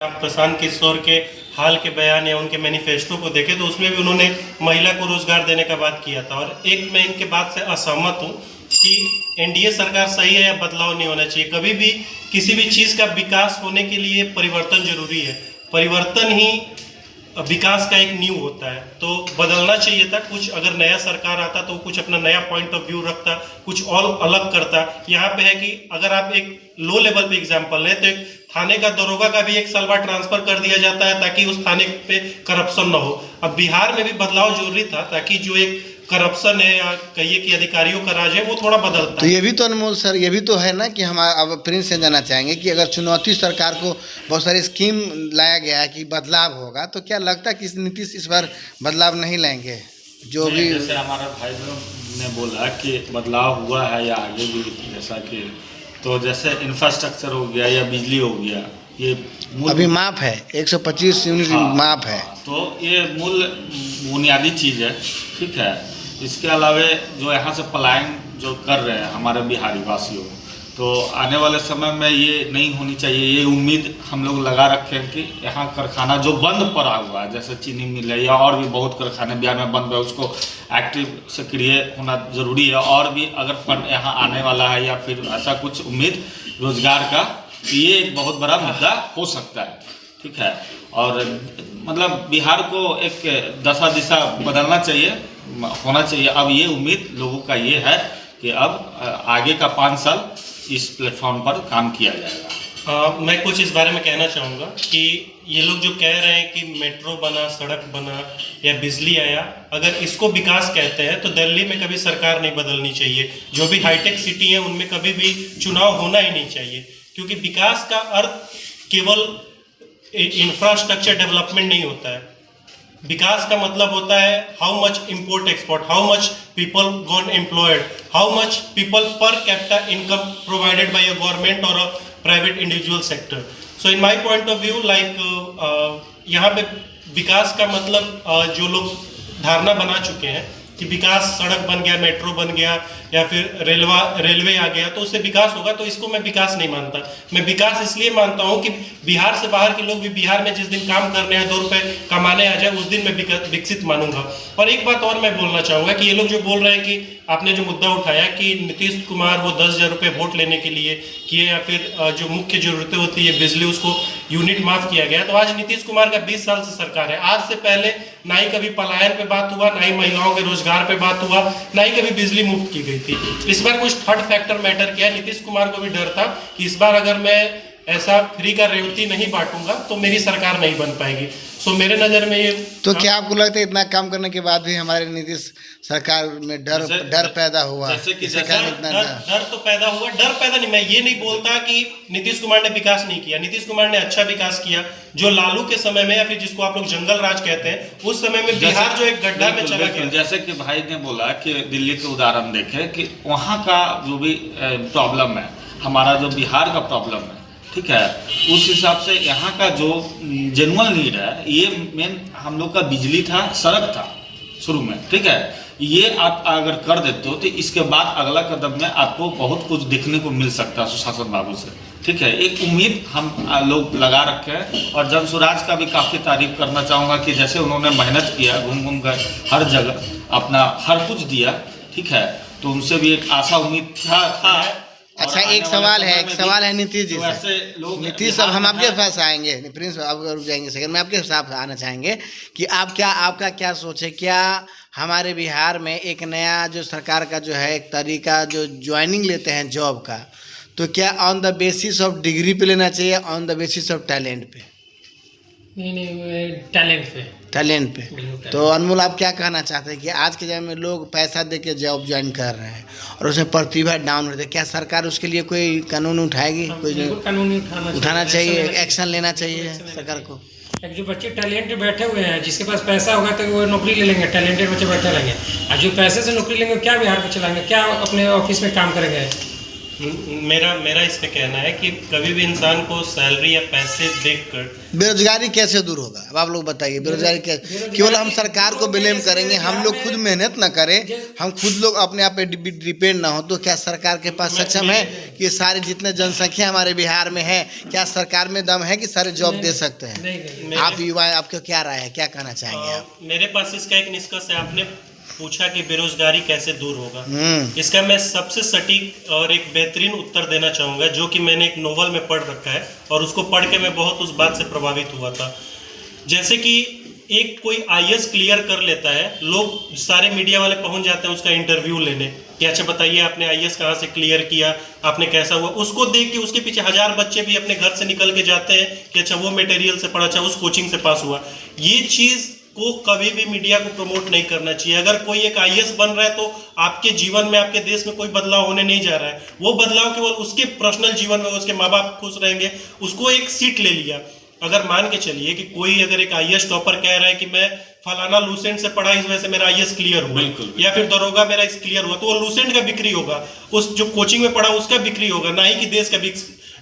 आप प्रशांत किशोर के हाल के बयान या उनके मैनिफेस्टो को देखें तो उसमें भी उन्होंने महिला को रोजगार देने का बात किया था। और एक मैं इनके बात से असहमत हूँ कि एनडीए सरकार सही है या बदलाव नहीं होना चाहिए। कभी भी किसी भी चीज़ का विकास होने के लिए परिवर्तन जरूरी है। परिवर्तन ही विकास का एक नींव होता है। तो बदलना चाहिए था कुछ। अगर नया सरकार आता तो कुछ अपना नया पॉइंट ऑफ व्यू रखता, कुछ और अलग करता। यहाँ पे है कि अगर आप एक लो लेवल पे एग्जांपल लें तो एक थाने का दरोगा का भी 1 साल बाद ट्रांसफर कर दिया जाता है ताकि उस थाने पे करप्शन ना हो। अब बिहार में भी बदलाव जरूरी था ताकि जो एक करप्शन है या कहिए कि अधिकारियों का राज है वो थोड़ा बदलता तो ये भी तो अनमोल सर, ये भी तो है ना कि हम अब प्रिंस से जानना चाहेंगे कि अगर चुनौती सरकार को बहुत सारी स्कीम लाया गया है कि बदलाव होगा, तो क्या लगता है कि नीतीश इस बार बदलाव नहीं लाएंगे? जो भी जैसे हमारा भाई ने बोला कि बदलाव हुआ है या आगे भी, जैसा कि तो जैसे इंफ्रास्ट्रक्चर हो गया या बिजली हो गया, ये अभी माफ है 125 यूनिट माफ है। तो ये मूल बुनियादी चीज़ है, ठीक है। इसके अलावा जो यहाँ से पलायन जो कर रहे हैं हमारे बिहारी वासियों, तो आने वाले समय में ये नहीं होनी चाहिए। ये उम्मीद हम लोग लगा रखे हैं कि यहाँ कारखाना जो बंद पड़ा हुआ है, जैसे चीनी मिल है या और भी बहुत कारखाने बिहार में बंद है, उसको एक्टिव सक्रिय होना ज़रूरी है। और भी अगर फंड यहाँ आने वाला है या फिर ऐसा कुछ उम्मीद रोजगार का, ये एक बहुत बड़ा मुद्दा हो सकता है, ठीक है। और मतलब बिहार को एक दशा दिशा बदलना चाहिए, होना चाहिए। अब ये उम्मीद लोगों का ये है कि अब आगे का 5 साल इस प्लेटफॉर्म पर काम किया जाएगा। मैं कुछ इस बारे में कहना चाहूँगा कि ये लोग जो कह रहे हैं कि मेट्रो बना, सड़क बना या बिजली आया, अगर इसको विकास कहते हैं तो दिल्ली में कभी सरकार नहीं बदलनी चाहिए। जो भी हाईटेक सिटी है उनमें कभी भी चुनाव होना ही नहीं चाहिए, क्योंकि विकास का अर्थ केवल इंफ्रास्ट्रक्चर डेवलपमेंट नहीं होता है। विकास का मतलब होता है how much import export, how much people gone employed, how much people per capita income provided by a government और a private individual sector. So in my point of view यहाँ पे विकास का मतलब जो लोग धारणा बना चुके हैं कि विकास सड़क बन गया, मेट्रो बन गया या फिर रेलवे आ गया तो उससे विकास होगा, तो इसको मैं विकास नहीं मानता। मैं विकास इसलिए मानता हूँ कि बिहार से बाहर के लोग भी बिहार में जिस दिन काम करने या 2 रुपए कमाने आ जाए उस दिन मैं विकसित मानूंगा। और एक बात और मैं बोलना चाहूँगा कि ये लोग जो बोल रहे हैं कि आपने जो मुद्दा उठाया कि नीतीश कुमार वो 10,000 रुपये वोट लेने के लिए किए या फिर जो मुख्य जरूरतें होती है बिजली उसको यूनिट माफ किया गया, तो आज नीतीश कुमार का 20 साल से सरकार है। आज से पहले ना ही कभी पलायन पे बात हुआ, ना ही महिलाओं के रोजगार पे बात हुआ, ना ही कभी बिजली मुफ्त की गई थी। इस बार कुछ थर्ड फैक्टर मैटर किया। नीतीश कुमार को भी डर था कि इस बार अगर मैं ऐसा फ्री का रेवती नहीं बांटूंगा तो मेरी सरकार नहीं बन पाएगी। सो मेरे नज़र में ये तो क्या आपको लगता है इतना काम करने के बाद भी हमारे नीतीश सरकार में डर पैदा हुआ? डर तो पैदा हुआ, डर पैदा नहीं। मैं ये नहीं बोलता कि नीतीश कुमार ने विकास नहीं किया। नीतीश कुमार ने अच्छा विकास किया। जो लालू के समय में या फिर जिसको आप लोग जंगल राज कहते हैं, उस समय में बिहार जो एक गड्ढा में चला गया। जैसे कि भाई ने बोला कि दिल्ली के उदाहरण देखे कि वहाँ का जो भी प्रॉब्लम है, हमारा जो बिहार का प्रॉब्लम है, ठीक है, उस हिसाब से यहाँ का जो जेनुअल नीड है, ये मेन हम लोग का बिजली था, सड़क था शुरू में, ठीक है। ये आप अगर कर देते हो तो इसके बाद अगला कदम में आपको बहुत कुछ देखने को मिल सकता है सुशासन बाबू से, ठीक है। एक उम्मीद हम लोग लगा रखे हैं। और जन स्वराज का भी काफ़ी तारीफ करना चाहूँगा कि जैसे उन्होंने मेहनत किया, घूम घूम कर हर जगह अपना हर कुछ दिया, ठीक है, तो उनसे भी एक आशा उम्मीद था। अच्छा, एक सवाल है नीतीश जी से। नीतीश, अब हम आपके पास आएंगे, प्रिंस अब रुक जाएंगे सेकंड में, आपके साथ आना चाहेंगे कि आपका क्या सोच है? क्या हमारे बिहार में एक नया जो सरकार का जो है एक तरीका जो ज्वाइनिंग लेते हैं जॉब का, तो क्या on the basis of degree पे लेना चाहिए, on the basis of talent पे? नहीं, टैलेंट पे। तो अनमोल, आप क्या कहना चाहते हैं कि आज के समय में लोग पैसा दे के जॉब ज्वाइन कर रहे हैं और उसमें प्रतिभा डाउन होती है, क्या सरकार उसके लिए कोई कानून उठाएगी? कोई कानून उठाना चाहिए, एक्शन लेना चाहिए सरकार को। एक जो बच्चे टैलेंट बैठे हुए हैं, जिसके पास पैसा होगा तो वो नौकरी ले लेंगे, टैलेंटेड बच्चे बैठे रहेंगे। और जो पैसे से नौकरी लेंगे क्या बिहार को चलाएंगे, क्या अपने ऑफिस में काम करेंगे? मेरा इस पे कहना है कि कभी भी इंसान को सैलरी या पैसे देखकर बेरोजगारी कैसे दूर होगा? अब आप लोग बताइए, बेरोजगारी कैसे? केवल हम सरकार को ब्लेम करेंगे, हम लोग खुद मेहनत ना करें, हम खुद लोग अपने आप पे डिपेंड ना हो, तो क्या सरकार के पास सक्षम है कि ये सारे जितने जनसंख्या हमारे बिहार में है, क्या सरकार में दम है कि सारे जॉब दे सकते हैं? नहीं आप युवा, आपका क्या राय है, क्या कहना चाहेंगे आप? मेरे पास इसका एक निष्कर्ष है। आपने पूछा कि बेरोजगारी कैसे दूर होगा, हम्म। इसका मैं सबसे सटीक और एक बेहतरीन उत्तर देना चाहूँगा, जो कि मैंने एक नोवेल में पढ़ रखा है और उसको पढ़ के मैं बहुत उस बात से प्रभावित हुआ था। जैसे कि एक कोई आईएएस क्लियर कर लेता है, लोग सारे मीडिया वाले पहुंच जाते हैं उसका इंटरव्यू लेने कि अच्छा बताइए आपने आईएएस कहाँ से क्लियर किया, आपने कैसा हुआ। उसको देख के उसके पीछे 1000 बच्चे भी अपने घर से निकल के जाते हैं कि अच्छा वो मटेरियल से पढ़ा, अच्छा उस कोचिंग से पास हुआ। ये चीज़ को कभी भी मीडिया को प्रमोट नहीं करना चाहिए। अगर कोई एक आईएएस बन रहा है तो आपके जीवन में, आपके देश में कोई बदलाव होने नहीं जा रहा है। वो बदलाव केवल उसके पर्सनल जीवन में, उसके माँ बाप खुश रहेंगे, उसको एक सीट ले लिया। अगर मान के चलिए कि कोई अगर एक आईएएस टॉपर कह रहा है कि मैं फलाना लूसेंट से पढ़ा, इस वजह से मेरा आईएएस क्लियर हुआ, या फिर दरोगा मेरा इस क्लियर हुआ, तो वो लूसेंट का बिक्री होगा, उस जो कोचिंग में पढ़ा उसका बिक्री होगा, ना ही कि देश का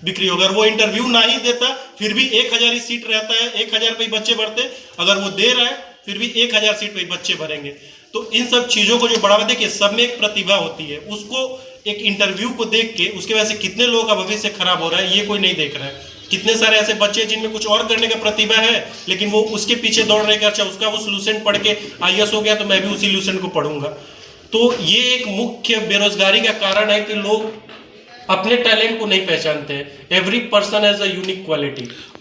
बिक्री होगा। वो इंटरव्यू ना ही देता फिर भी 1000 ही सीट रहता है, 1000 पे ही बच्चे भरते। अगर वो दे रहा है फिर भी 1000 सीट पे ही बच्चे भरेंगे। तो इन सब चीज़ों को जो बढ़ावा, देखिए सब में एक प्रतिभा होती है, उसको एक इंटरव्यू को देख के उसके वजह से कितने लोगों का भविष्य खराब हो रहा है ये कोई नहीं देख रहा है। कितने सारे ऐसे बच्चे जिनमें कुछ और करने का प्रतिभा है लेकिन वो उसके पीछे दौड़ रहे कि अच्छा उसका वो लूसेंट पढ़ के आईएएस हो गया तो मैं भी उसी लूसेंट को पढ़ूंगा। तो ये एक मुख्य बेरोजगारी का कारण है कि लोग अपने टैलेंट को नहीं पहचानते हैं। Every person has a unique quality.